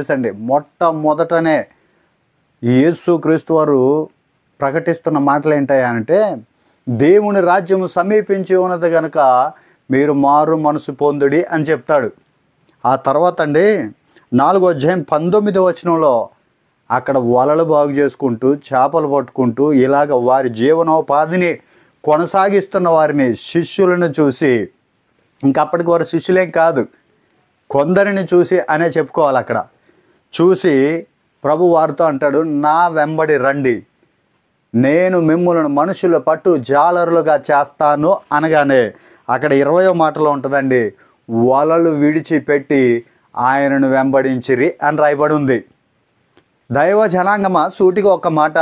తెలుసండి, మొట్టమొదటనే యేసు క్రీస్తు వారు ప్రకటిస్తున్న మాటలు ఏంటంటే, దేవుని రాజ్యము సమీపించి ఉన్నది కనుక మీరు మారు మనసు పొందుడి అని చెప్తాడు. ఆ తర్వాత అండి 4వ అధ్యాయం 19వ వచనంలో అక్కడ వలలు బాగు చేసుకుంటూ చేపలు పట్టుకుంటూ ఇలాగ వారి జీవనోపాధిని కొనసాగిస్తున్న వారిని, శిష్యులను చూసి, ఇంకప్పటికి వారు శిష్యులేం కాదు, కొందరిని చూసి అనే చెప్పుకోవాలి. అక్కడ చూసి ప్రభు వారితో అంటాడు, నా వెంబడి రండి, నేను మిమ్ములను మనుషుల పట్టు జాలరులుగా చేస్తాను అనగానే అక్కడ 20వ మాటలో ఉంటుందండి, వలలు విడిచిపెట్టి ఆయనను వెంబడించిరి అని రాయబడి ఉంది. దైవ జనాంగమా, సూటిగా ఒక మాట,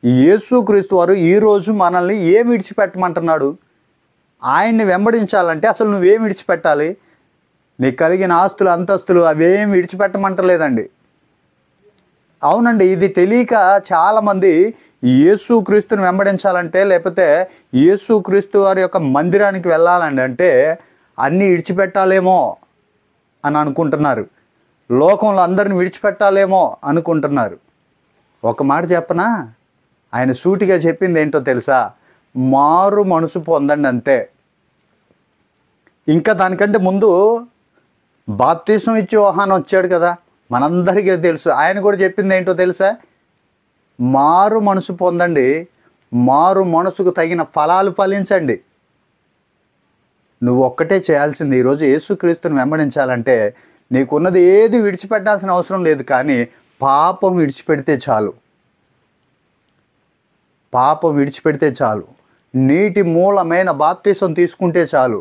యేసుక్రీస్తు వారు ఈరోజు మనల్ని ఏం విడిచిపెట్టమంటున్నాడు? ఆయన్ని వెంబడించాలంటే అసలు నువ్వేం విడిచిపెట్టాలి? నీకు కలిగిన ఆస్తులు, అంతస్తులు అవేం విడిచిపెట్టమంటలేదండి. అవునండి, ఇది తెలియక చాలామంది యేసుక్రీస్తుని వెంబడించాలంటే, లేకపోతే యేసుక్రీస్తు వారి యొక్క మందిరానికి వెళ్ళాలండి అంటే అన్నీ విడిచిపెట్టాలేమో అని అనుకుంటున్నారు. లోకంలో అందరిని విడిచిపెట్టాలేమో అనుకుంటున్నారు. ఒక మాట చెప్పనా, ఆయన సూటిగా చెప్పింది ఏంటో తెలుసా? మారు మనసు పొందండి అంతే. ఇంకా దానికంటే ముందు బాప్తిసం ఇచ్చి యోహాను వచ్చాడు కదా, మనందరికీ తెలుసు. ఆయన కూడా చెప్పింది ఏంటో తెలుసా? మారు మనసు పొందండి, మారు మనసుకు తగిన ఫలాలు ఫలించండి. నువ్వు ఒక్కటే చేయాల్సింది, ఈరోజు యేసుక్రీస్తుని వెంబడించాలంటే నీకున్నది ఏది విడిచిపెట్టాల్సిన అవసరం లేదు, కానీ పాపం విడిచిపెడితే చాలు. పాపం విడిచిపెడితే చాలు, నీటి మూలమైన బాప్తిసం తీసుకుంటే చాలు,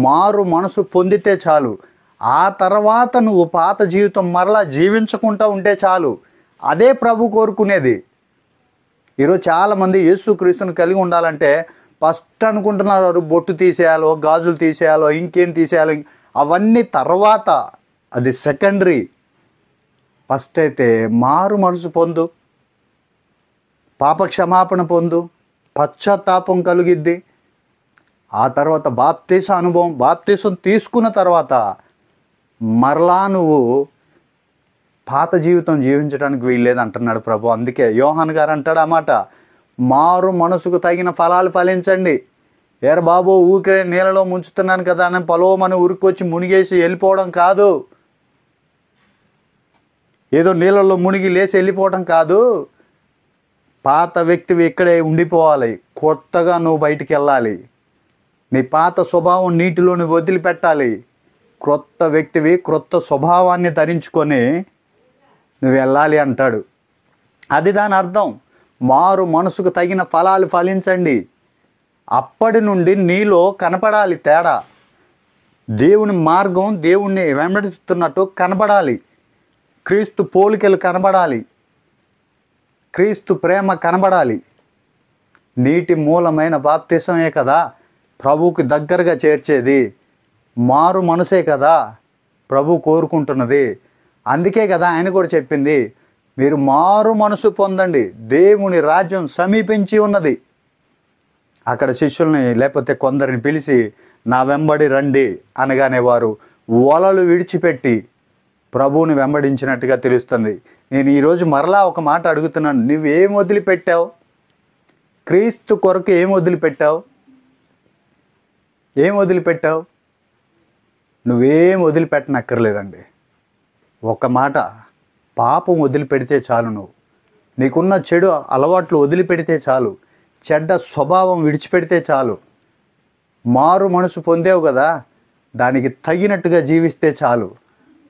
మారు మనసు పొందితే చాలు. ఆ తర్వాత నువ్వు పాత జీవితం మరలా జీవించకుండా ఉంటే చాలు. అదే ప్రభు కోరుకునేది. ఈరోజు చాలామంది యేసుక్రీస్తుని కలిగి ఉండాలంటే ఫస్ట్ అనుకుంటున్నారు బొట్టు తీసేయాలో, గాజులు తీసేయాలో, ఇంకేం తీసేయాలో, అవన్నీ తర్వాత, అది సెకండరీ. ఫస్ట్ అయితే మారు మనసు పొందు, పాప క్షమాపణ పొందు, పశ్చాత్తాపం కలిగిద్ది. ఆ తర్వాత బాప్తీస అనుభవం, బాప్తీసం తీసుకున్న తర్వాత మరలా నువ్వు పాత జీవితం జీవించడానికి వీల్లేదు అంటున్నాడు ప్రభు. అందుకే యోహాన్ గారు అంటాడు ఆ మాట, మారు మనసుకు తగిన ఫలాలు ఫలించండి. ఏర బాబు ఊరికే నీళ్ళలో ముంచుతున్నాను కదా అని పొలవమని ఉరికొచ్చి మునిగేసి వెళ్ళిపోవడం కాదు, ఏదో నీళ్ళల్లో మునిగి లేచి వెళ్ళిపోవడం కాదు. పాత వ్యక్తివి ఇక్కడే ఉండిపోవాలి, కొత్తగా నువ్వు బయటికి వెళ్ళాలి. నీ పాత స్వభావం నీటిలోని వదిలిపెట్టాలి. క్రొత్త వ్యక్తివి, క్రొత్త స్వభావాన్ని ధరించుకొని నువ్వు వెళ్ళాలి అంటాడు. అది దాని అర్థం. మారు మనసుకు తగిన ఫలాలు ఫలించండి. అప్పటి నుండి నీలో కనపడాలి తేడా. దేవుని మార్గం, దేవుణ్ణి వెంబడిస్తున్నట్టు కనపడాలి. క్రీస్తు పోలికలు కనబడాలి, క్రీస్తు ప్రేమ కనబడాలి. నీటి మూలమైన బాప్తిసమే కదా ప్రభువుకి దగ్గరగా చేర్చేది. మారు మనసే కదా ప్రభు కోరుకుంటున్నది. అందుకే కదా ఆయన కూడా చెప్పింది, మీరు మారు మనసు పొందండి, దేవుని రాజ్యం సమీపించి ఉన్నది. అక్కడ శిష్యుల్ని లేకపోతే కొందరిని పిలిచి నా వెంబడి రండి అనగానే వారు వలలు విడిచిపెట్టి ప్రభువుని వెంబడించినట్టుగా తెలుస్తుంది. నేను ఈరోజు మరలా ఒక మాట అడుగుతున్నాను, నువ్వేం వదిలిపెట్టావు? క్రీస్తు కొరకు ఏం వదిలిపెట్టావు? ఏం వదిలిపెట్టావు? నువ్వేం వదిలిపెట్టనక్కర్లేదండి. ఒక మాట, పాపం వదిలిపెడితే చాలు. నువ్వు నీకున్న చెడు అలవాట్లు వదిలిపెడితే చాలు, చెడ్డ స్వభావం విడిచిపెడితే చాలు. మారు మనసు పొందేవు కదా, దానికి తగినట్టుగా జీవిస్తే చాలు.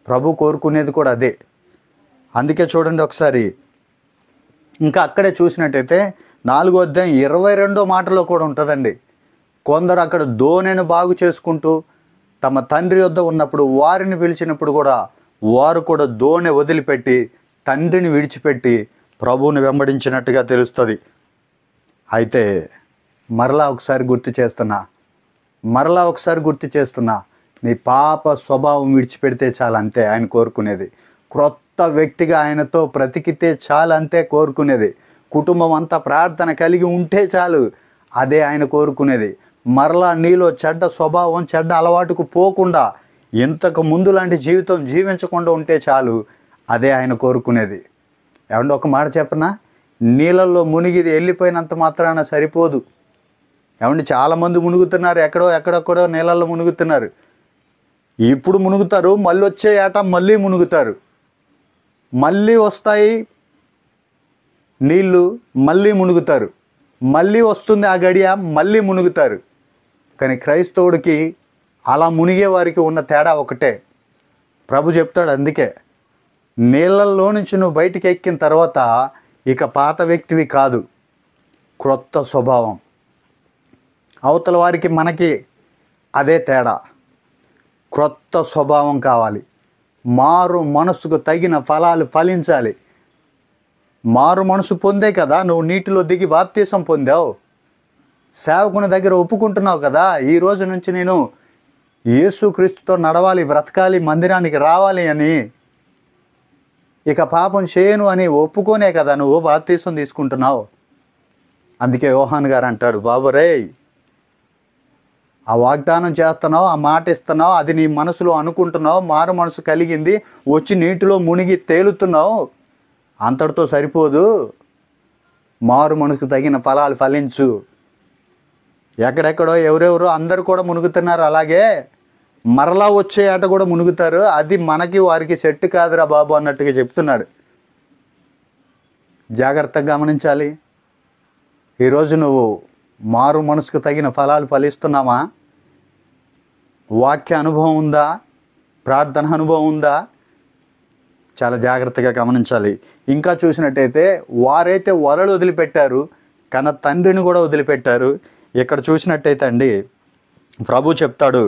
ప్రభు కోరుకునేది కూడా అదే. అందుకే చూడండి ఒకసారి, ఇంకా అక్కడే చూసినట్టయితే 4వ అధ్యాయం 22వ మాటలో కూడా ఉంటుందండి. కొందరు అక్కడ దోణెను బాగు చేసుకుంటూ తమ తండ్రి యొద్ద ఉన్నప్పుడు వారిని పిలిచినప్పుడు కూడా వారు కూడా దోణె వదిలిపెట్టి తండ్రిని విడిచిపెట్టి ప్రభువుని వెంబడించినట్టుగా తెలుస్తుంది. అయితే మరలా ఒకసారి గుర్తు చేస్తున్నా, నీ పాప స్వభావం విడిచిపెడితే చాలు, అంతే ఆయన కోరుకునేది. క్రొత్త వ్యక్తిగా ఆయనతో బ్రతికితే చాలు, అంతే కోరుకునేది. కుటుంబం అంతా ప్రార్థన కలిగి ఉంటే చాలు, అదే ఆయన కోరుకునేది. మరలా నీలో చెడ్డ స్వభావం, చెడ్డ అలవాటుకు పోకుండా ఇంతకు ముందు లాంటి జీవితం జీవించకుండా ఉంటే చాలు, అదే ఆయన కోరుకునేది. ఏమంటే ఒక మాట చెప్పనా, నీళ్ళల్లో మునిగి వెళ్ళిపోయినంత మాత్రాన సరిపోదు. ఏమంటే చాలామంది మునుగుతున్నారు, ఎక్కడెక్కడో నీళ్ళల్లో మునుగుతున్నారు. ఇప్పుడు మునుగుతారు, మళ్ళీ వచ్చే ఏట మళ్ళీ మునుగుతారు, మళ్ళీ వస్తాయి నీళ్ళు, మళ్ళీ మునుగుతారు, మళ్ళీ వస్తుంది ఆ గడియ, మళ్ళీ మునుగుతారు. కానీ క్రైస్తవుడికి అలా మునిగే వారికి ఉన్న తేడా ఒకటే. ప్రభు చెప్తాడు, అందుకే నీళ్ళల్లో నుంచి నువ్వు బయటికి ఎక్కిన తర్వాత ఇక పాత వ్యక్తివి కాదు, క్రొత్త స్వభావం. అవతల వారికి మనకి అదే తేడా. క్రొత్త స్వభావం కావాలి. మారు మనసుకు తగిన ఫలాలు ఫలించాలి. మారు మనసు పొందే కదా నువ్వు నీటిలో దిగి బాప్తీసం పొందావు. సేవకుని దగ్గర ఒప్పుకుంటున్నావు కదా, ఈ రోజు నుంచి నేను యేసుక్రీస్తుతో నడవాలి, బ్రతకాలి, మందిరానికి రావాలి అని. ఇక పాపం చేయను అని ఒప్పుకోనే కదా నువ్వు బాప్తీసం తీసుకుంటున్నావు. అందుకే యోహాన్ గారు అంటాడు, బాబు రే, ఆ వాగ్దానం చేస్తున్నావు, ఆ మాట ఇస్తున్నావు, అది నీ మనసులో అనుకుంటున్నావు, మారు మనసు కలిగింది, వచ్చి నీటిలో మునిగి తేలుతున్నావు, అంతటితో సరిపోదు. మారు మనసుకు తగిన ఫలాలు ఫలించు. ఎక్కడెక్కడో ఎవరెవరో అందరూ కూడా మునుగుతున్నారు, అలాగే మరలా వచ్చే ఆట కూడా మునుగుతారు. అది మనకి వారికి సెట్ కాదురా బాబు అన్నట్టుగా చెప్తున్నాడు. జాగ్రత్తగా గమనించాలి. ఈరోజు నువ్వు మారు మనసుకు తగిన ఫలాలు ఫలిస్తున్నామా? వాక్య అనుభవం ఉందా? ప్రార్థన అనుభవం ఉందా? చాలా జాగ్రత్తగా గమనించాలి. ఇంకా చూసినట్టయితే వారైతే వలలు వదిలిపెట్టారు, కన్న తండ్రిని కూడా వదిలిపెట్టారు. ఇక్కడ చూసినట్టయితే అండి, ప్రభు చెప్తాడు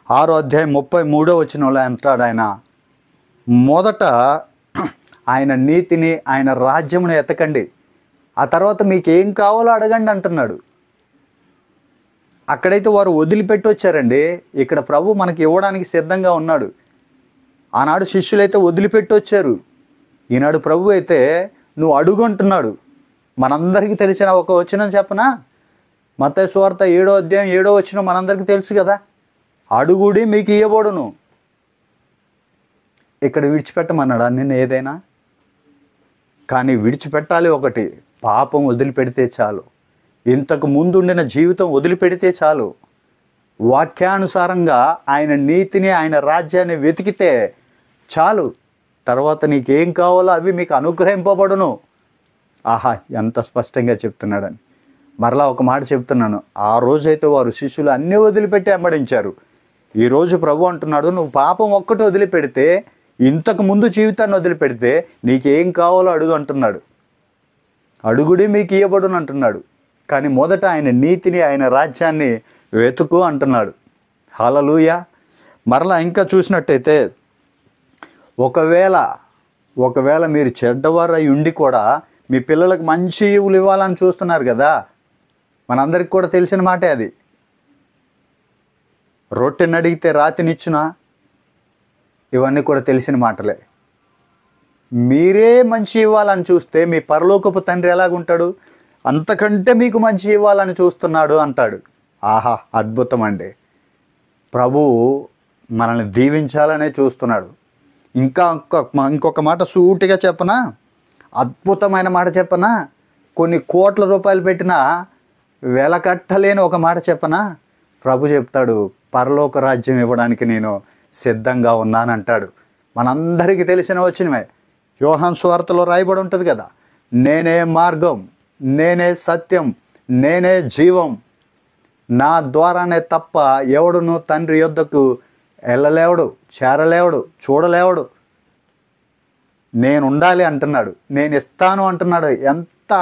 6వ అధ్యాయం 33వ వచనంలో అంటాడు ఆయన, మొదట ఆయన నీతిని, ఆయన రాజ్యమును ఎతకండి, ఆ తర్వాత మీకు ఏం కావాలో అడగండి అంటున్నాడు. అక్కడైతే వారు వదిలిపెట్టి వచ్చారండి, ఇక్కడ ప్రభు మనకి ఇవ్వడానికి సిద్ధంగా ఉన్నాడు. ఆనాడు శిష్యులైతే వదిలిపెట్టి వచ్చారు, ఈనాడు ప్రభు అయితే నువ్వు అడుగు అంటున్నాడు. మనందరికీ తెలిసిన ఒక వచనం చెప్పనా? మత్తయి సువార్త 7వ అధ్యాయం 7వ వచనం మనందరికీ తెలుసు కదా, అడుగుడి మీకు ఇయ్యబడును. ఇక్కడ విడిచిపెట్టమన్నాడా నిన్ను ఏదైనా? కానీ విడిచిపెట్టాలి. ఒకటి, పాపం వదిలిపెడితే చాలు. ఇంతకు ముందుండిన జీవితం వదిలిపెడితే చాలు. వాక్యానుసారంగా ఆయన నీతిని, ఆయన రాజ్యాన్ని వెతికితే చాలు. తర్వాత నీకేం కావాలో అవి మీకు అనుగ్రహింపబడును. ఆహా, ఎంత స్పష్టంగా చెప్తున్నాడని. మరలా ఒక మాట చెప్తున్నాను, ఆ రోజైతే వారు శిష్యులు అన్నీ వదిలిపెట్టి వెంబడించారు. ఈరోజు ప్రభు అంటున్నాడు, నువ్వు పాపం ఒక్కటి వదిలిపెడితే, ఇంతకు ముందు జీవితాన్ని వదిలిపెడితే నీకేం కావాలో అడుగు అంటున్నాడు. అడుగుడి మీకు ఇయ్యబడును అంటున్నాడు. కానీ మొదట ఆయన నీతిని, ఆయన రాజ్యాన్ని వెతుకు అంటున్నాడు. హల్లెలూయా. మరలా ఇంకా చూసినట్టయితే, ఒకవేళ మీరు చెడ్డవారై ఉండి కూడా మీ పిల్లలకు మంచి ఈవులు ఇవ్వాలని చూస్తున్నారు కదా, మనందరికి కూడా తెలిసిన మాటే అది. రొట్టెని అడిగితే రాతినిచ్చునా, ఇవన్నీ కూడా తెలిసిన మాటలే. మీరే మంచి ఇవ్వాలని చూస్తే మీ పరలోకపు తండ్రి ఎలాగుంటాడు? అంతకంటే మీకు మంచి ఇవ్వాలని చూస్తున్నాడు అంటాడు. ఆహా, అద్భుతం అండి. ప్రభువు మనల్ని దీవించాలనే చూస్తున్నాడు. ఇంకొక మాట సూటిగా చెప్పనా, అద్భుతమైన మాట చెప్పనా, కొన్ని కోట్ల రూపాయలు పెట్టినా వెలకట్టలేని ఒక మాట చెప్పనా, ప్రభు చెప్తాడు, పరలోక రాజ్యం ఇవ్వడానికి నేను సిద్ధంగా ఉన్నానంటాడు. మనందరికీ తెలిసిన వచనమే, యోహాను సువార్తలో రాయబడి ఉంటుంది కదా, నేనే మార్గం, నేనే సత్యం, నేనే జీవం, నా ద్వారానే తప్ప ఎవడును తండ్రి యొద్దకు వెళ్ళలేవడు, చేరలేవడు, చూడలేవడు. నేను ఉండాలి అంటున్నాడు, నేను ఇస్తాను అంటున్నాడు. ఎంత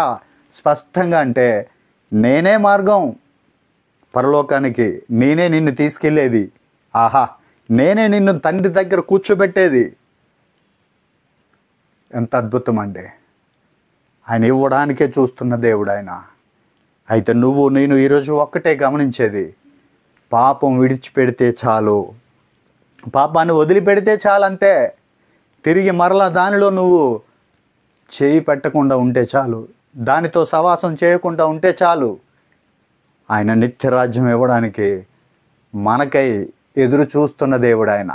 స్పష్టంగా అంటే, నేనే మార్గం పరలోకానికి, నేనే నిన్ను తీసుకెళ్ళేది. ఆహా, నేనే నిన్ను తండ్రి దగ్గర కూర్చోబెట్టేది. ఎంత అద్భుతం అండి. ఆయన ఇవ్వడానికే చూస్తున్న దేవుడు ఆయన. అయితే నువ్వు నేను ఈరోజు ఒక్కటే గమనించేది, పాపం విడిచిపెడితే చాలు, పాపాన్ని వదిలిపెడితే చాలంతే. తిరిగి మరలా దానిలో నువ్వు చేయి పెట్టకుండా ఉంటే చాలు, దానితో సవాసం చేయకుండా ఉంటే చాలు. ఆయన నిత్యరాజ్యం ఇవ్వడానికి మనకై ఎదురు చూస్తున్న దేవుడు ఆయన,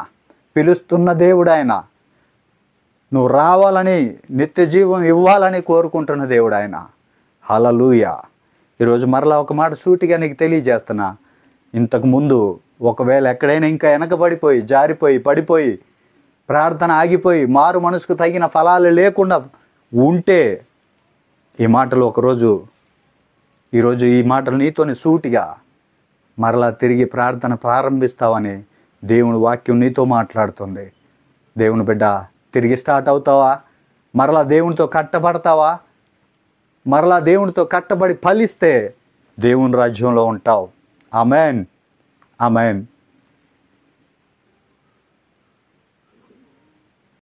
పిలుస్తున్న దేవుడు ఆయన. నువ్వు రావాలని, నిత్య జీవం ఇవ్వాలని కోరుకుంటున్న దేవుడు ఆయన. హల్లెలూయా. ఈరోజు మరలా ఒక మాట సూటిగా నీకు తెలియజేస్తున్నా. ఇంతకుముందు ఒకవేళ ఎక్కడైనా ఇంకా వెనకబడిపోయి, జారిపోయి, పడిపోయి, ప్రార్థన ఆగిపోయి, మారు మనసుకు తగిన ఫలాలు లేకుండా ఉంటే ఈ మాటలు ఈరోజు ఈ మాటలు నీతోని సూటిగా మరలా తిరిగి ప్రార్థన ప్రారంభిస్తావని దేవుని వాక్యం నీతో మాట్లాడుతుంది. దేవుని బిడ్డ, తిరిగి స్టార్ట్ అవుతావా? మరలా దేవునితో కట్టబడతావా? మరలా దేవునితో కట్టబడి ఫలిస్తే దేవుని రాజ్యంలో ఉంటావు. Amen, amen.